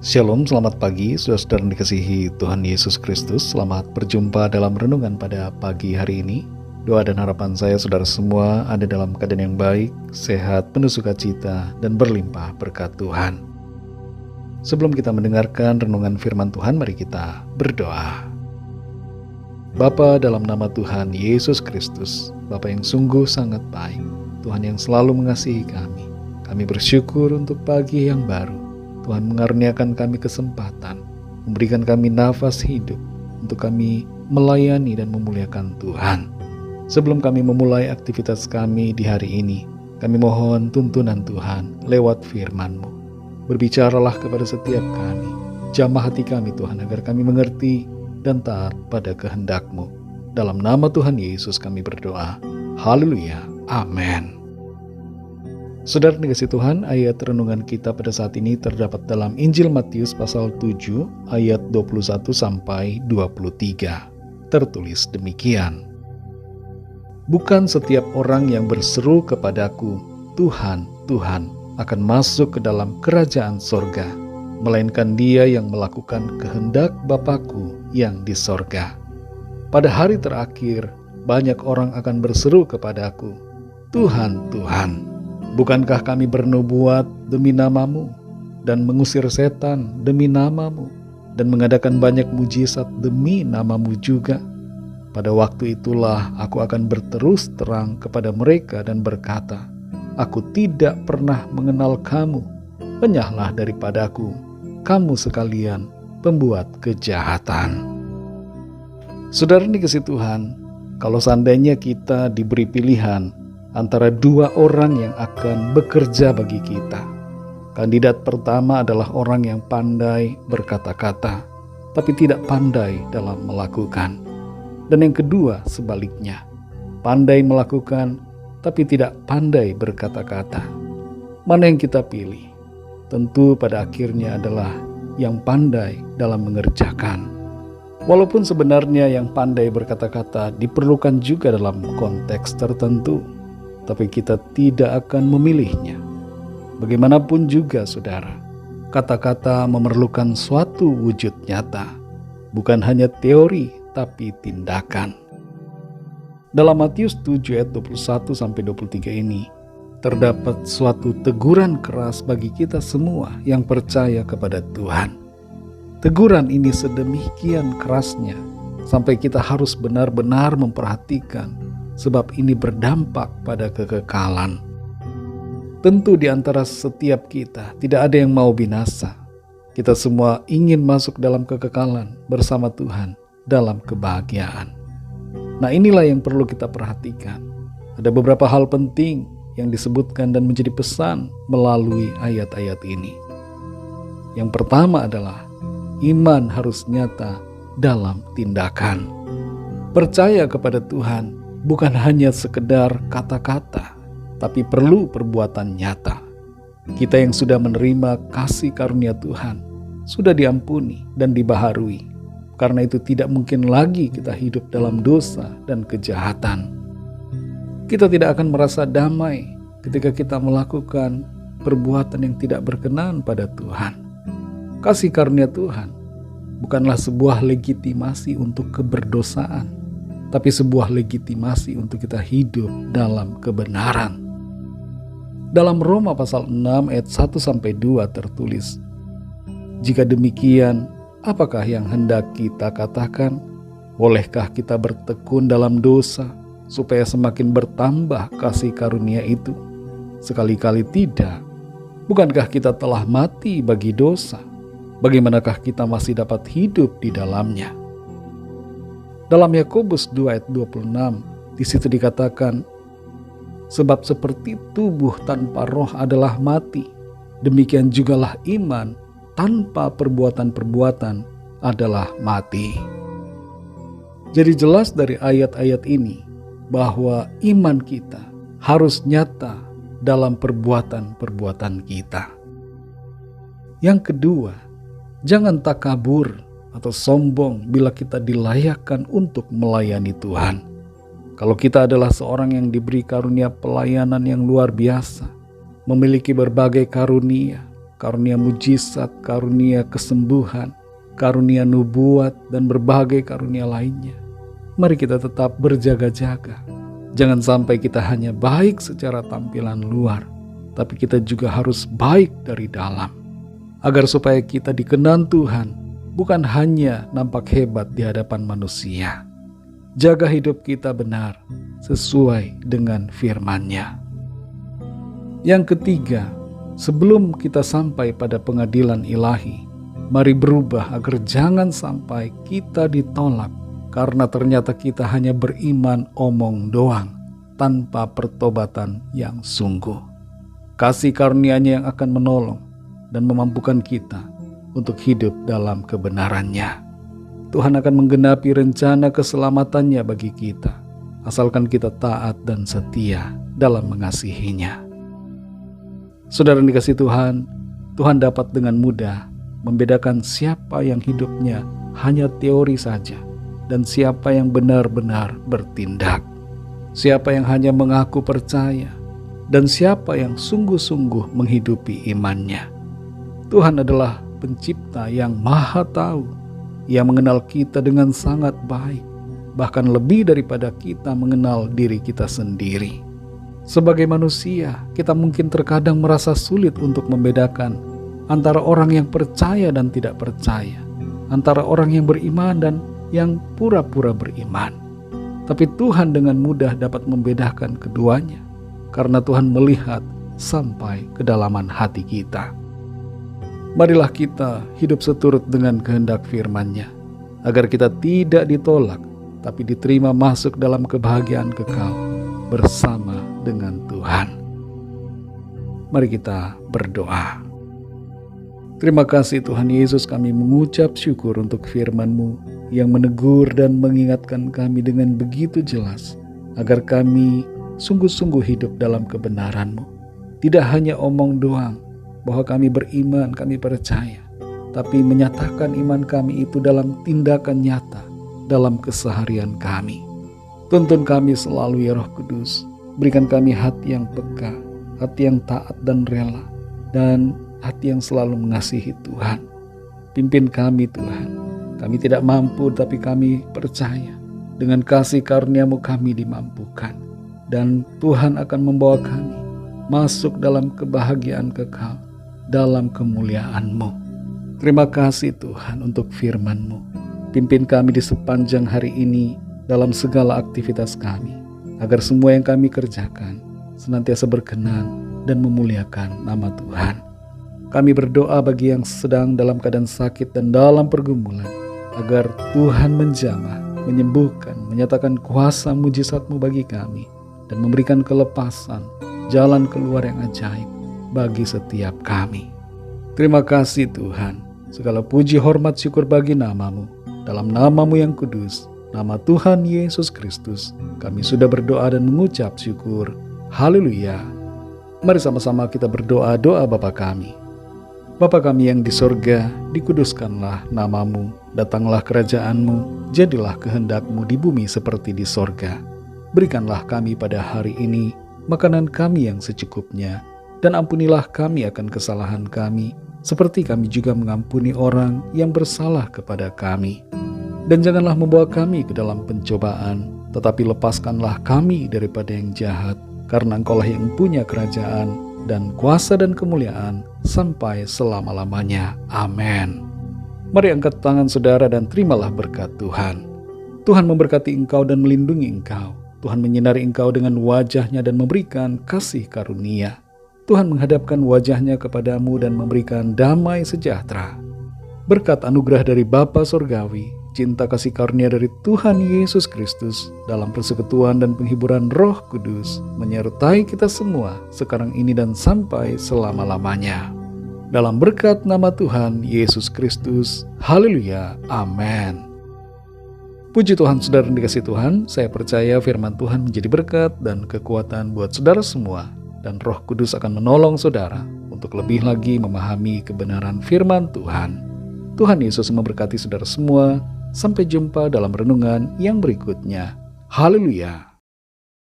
Shalom, selamat pagi, saudara-saudara yang dikasihi Tuhan Yesus Kristus. Selamat berjumpa dalam renungan pada pagi hari ini. Doa dan harapan saya saudara semua ada dalam keadaan yang baik, sehat, penuh sukacita, dan berlimpah berkat Tuhan. Sebelum kita mendengarkan renungan firman Tuhan, mari kita berdoa. Bapa, dalam nama Tuhan Yesus Kristus, Bapa yang sungguh sangat baik, Tuhan yang selalu mengasihi kami bersyukur untuk pagi yang baru. Tuhan mengaruniakan kami kesempatan, memberikan kami nafas hidup untuk kami melayani dan memuliakan Tuhan. Sebelum kami memulai aktivitas kami di hari ini, kami mohon tuntunan Tuhan lewat firman-Mu. Berbicaralah kepada setiap kami, jamah hati kami Tuhan, agar kami mengerti dan taat pada kehendak-Mu. Dalam nama Tuhan Yesus kami berdoa. Haleluya. Amin. Saudara dikasihi Tuhan, ayat renungan kita pada saat ini terdapat dalam Injil Matius pasal 7 ayat 21 sampai 23. Tertulis demikian. Bukan setiap orang yang berseru kepadaku, Tuhan, Tuhan, akan masuk ke dalam kerajaan sorga, melainkan dia yang melakukan kehendak Bapa-Ku yang di sorga. Pada hari terakhir, banyak orang akan berseru kepadaku, Tuhan, Tuhan, bukankah kami bernubuat demi nama-Mu, dan mengusir setan demi nama-Mu, dan mengadakan banyak mujizat demi nama-Mu juga? Pada waktu itulah aku akan berterus terang kepada mereka dan berkata, Aku tidak pernah mengenal kamu, enyahlah daripadaku, kamu sekalian pembuat kejahatan. Saudara dikasihi Tuhan, kalau seandainya kita diberi pilihan antara dua orang yang akan bekerja bagi kita. Kandidat pertama adalah orang yang pandai berkata-kata, tapi tidak pandai dalam melakukan. Dan yang kedua sebaliknya, pandai melakukan, tapi tidak pandai berkata-kata. Mana yang kita pilih? Tentu pada akhirnya adalah yang pandai dalam mengerjakan. Walaupun sebenarnya yang pandai berkata-kata diperlukan juga dalam konteks tertentu, tapi kita tidak akan memilihnya. Bagaimanapun juga saudara, kata-kata memerlukan suatu wujud nyata, bukan hanya teori tapi tindakan. Dalam Matius 7 ayat 21-23 ini, terdapat suatu teguran keras bagi kita semua yang percaya kepada Tuhan. Teguran ini sedemikian kerasnya, sampai kita harus benar-benar memperhatikan, sebab ini berdampak pada kekekalan. Tentu di antara setiap kita tidak ada yang mau binasa. Kita semua ingin masuk dalam kekekalan bersama Tuhan dalam kebahagiaan. Nah, inilah yang perlu kita perhatikan. Ada beberapa hal penting yang disebutkan dan menjadi pesan melalui ayat-ayat ini. Yang pertama adalah iman harus nyata dalam tindakan. Percaya kepada Tuhan bukan hanya sekedar kata-kata, tapi perlu perbuatan nyata. Kita yang sudah menerima kasih karunia Tuhan, sudah diampuni dan dibaharui. Karena itu tidak mungkin lagi kita hidup dalam dosa dan kejahatan. Kita tidak akan merasa damai ketika kita melakukan perbuatan yang tidak berkenan pada Tuhan. Kasih karunia Tuhan bukanlah sebuah legitimasi untuk keberdosaan, tapi sebuah legitimasi untuk kita hidup dalam kebenaran. Dalam Roma pasal 6 ayat 1-2 tertulis, Jika demikian, apakah yang hendak kita katakan? Bolehkah kita bertekun dalam dosa, supaya semakin bertambah kasih karunia itu? Sekali-kali tidak. Bukankah kita telah mati bagi dosa? Bagaimanakah kita masih dapat hidup di dalamnya? Dalam Yakobus 2 ayat 26, di situ dikatakan, Sebab seperti tubuh tanpa roh adalah mati, demikian jugalah iman tanpa perbuatan-perbuatan adalah mati. Jadi jelas dari ayat-ayat ini bahwa iman kita harus nyata dalam perbuatan-perbuatan kita. Yang kedua, jangan takabur atau sombong bila kita dilayakkan untuk melayani Tuhan. Kalau kita adalah seorang yang diberi karunia pelayanan yang luar biasa, memiliki berbagai karunia, karunia mujizat, karunia kesembuhan, karunia nubuat, dan berbagai karunia lainnya. Mari kita tetap berjaga-jaga. Jangan sampai kita hanya baik secara tampilan luar, tapi kita juga harus baik dari dalam. Agar supaya kita dikenan Tuhan, bukan hanya nampak hebat di hadapan manusia. Jaga hidup kita benar sesuai dengan firman-Nya. Yang ketiga, sebelum kita sampai pada pengadilan ilahi, mari berubah agar jangan sampai kita ditolak karena ternyata kita hanya beriman omong doang tanpa pertobatan yang sungguh. Kasih karunia-Nya yang akan menolong dan memampukan kita untuk hidup dalam kebenaran-Nya. Tuhan akan menggenapi rencana keselamatannya bagi kita, asalkan kita taat dan setia dalam mengasihinya. Saudara yang dikasihi Tuhan, Tuhan dapat dengan mudah membedakan siapa yang hidupnya hanya teori saja dan siapa yang benar-benar bertindak. Siapa yang hanya mengaku percaya dan siapa yang sungguh-sungguh menghidupi imannya. Tuhan adalah pencipta yang maha tahu. Ia mengenal kita dengan sangat baik, bahkan lebih daripada kita mengenal diri kita sendiri. Sebagai manusia, kita mungkin terkadang merasa sulit untuk membedakan antara orang yang percaya dan tidak percaya, antara orang yang beriman dan yang pura-pura beriman. Tapi Tuhan dengan mudah dapat membedakan keduanya, karena Tuhan melihat sampai kedalaman hati kita. Marilah kita hidup seturut dengan kehendak firman-Nya, agar kita tidak ditolak, tapi diterima masuk dalam kebahagiaan kekal bersama dengan Tuhan. Mari kita berdoa. Terima kasih Tuhan Yesus, kami mengucap syukur untuk firman-Mu yang menegur dan mengingatkan kami dengan begitu jelas, agar kami sungguh-sungguh hidup dalam kebenaran-Mu. Tidak hanya omong doang, bahwa kami beriman, kami percaya, tapi menyatakan iman kami itu dalam tindakan nyata, dalam keseharian kami. Tuntun kami selalu ya Roh Kudus, berikan kami hati yang peka, hati yang taat dan rela, dan hati yang selalu mengasihi Tuhan. Pimpin kami Tuhan, kami tidak mampu tapi kami percaya, dengan kasih karunia-Mu kami dimampukan, dan Tuhan akan membawa kami masuk dalam kebahagiaan kekal, dalam kemuliaan-Mu. Terima kasih Tuhan untuk firman-Mu. Pimpin kami di sepanjang hari ini dalam segala aktivitas kami, agar semua yang kami kerjakan senantiasa berkenan dan memuliakan nama Tuhan. Kami berdoa bagi yang sedang dalam keadaan sakit dan dalam pergumulan, agar Tuhan menjamah, menyembuhkan, menyatakan kuasa mujizat-Mu bagi kami, dan memberikan kelepasan, jalan keluar yang ajaib bagi setiap kami. Terima kasih Tuhan, segala puji hormat syukur bagi nama-Mu, dalam nama-Mu yang kudus, nama Tuhan Yesus Kristus, kami sudah berdoa dan mengucap syukur. Haleluya. Mari sama-sama kita berdoa doa Bapa kami. Bapa kami yang di sorga, dikuduskanlah nama-Mu, datanglah kerajaan-Mu, jadilah kehendak-Mu di bumi seperti di sorga. Berikanlah kami pada hari ini makanan kami yang secukupnya, dan ampunilah kami akan kesalahan kami, seperti kami juga mengampuni orang yang bersalah kepada kami. Dan janganlah membawa kami ke dalam pencobaan, tetapi lepaskanlah kami daripada yang jahat, karena Engkau-lah yang punya kerajaan dan kuasa dan kemuliaan sampai selama-lamanya. Amin. Mari angkat tangan saudara dan terimalah berkat Tuhan. Tuhan memberkati engkau dan melindungi engkau. Tuhan menyinari engkau dengan wajah-Nya dan memberikan kasih karunia. Tuhan menghadapkan wajah-Nya kepadamu dan memberikan damai sejahtera. Berkat anugerah dari Bapa Surgawi, cinta kasih karunia dari Tuhan Yesus Kristus, dalam persekutuan dan penghiburan Roh Kudus, menyertai kita semua sekarang ini dan sampai selama-lamanya. Dalam berkat nama Tuhan Yesus Kristus. Haleluya. Amin. Puji Tuhan, saudara yang dikasihi Tuhan, saya percaya firman Tuhan menjadi berkat dan kekuatan buat saudara semua, dan Roh Kudus akan menolong saudara untuk lebih lagi memahami kebenaran firman Tuhan. Tuhan Yesus memberkati saudara semua. Sampai jumpa dalam renungan yang berikutnya. Haleluya.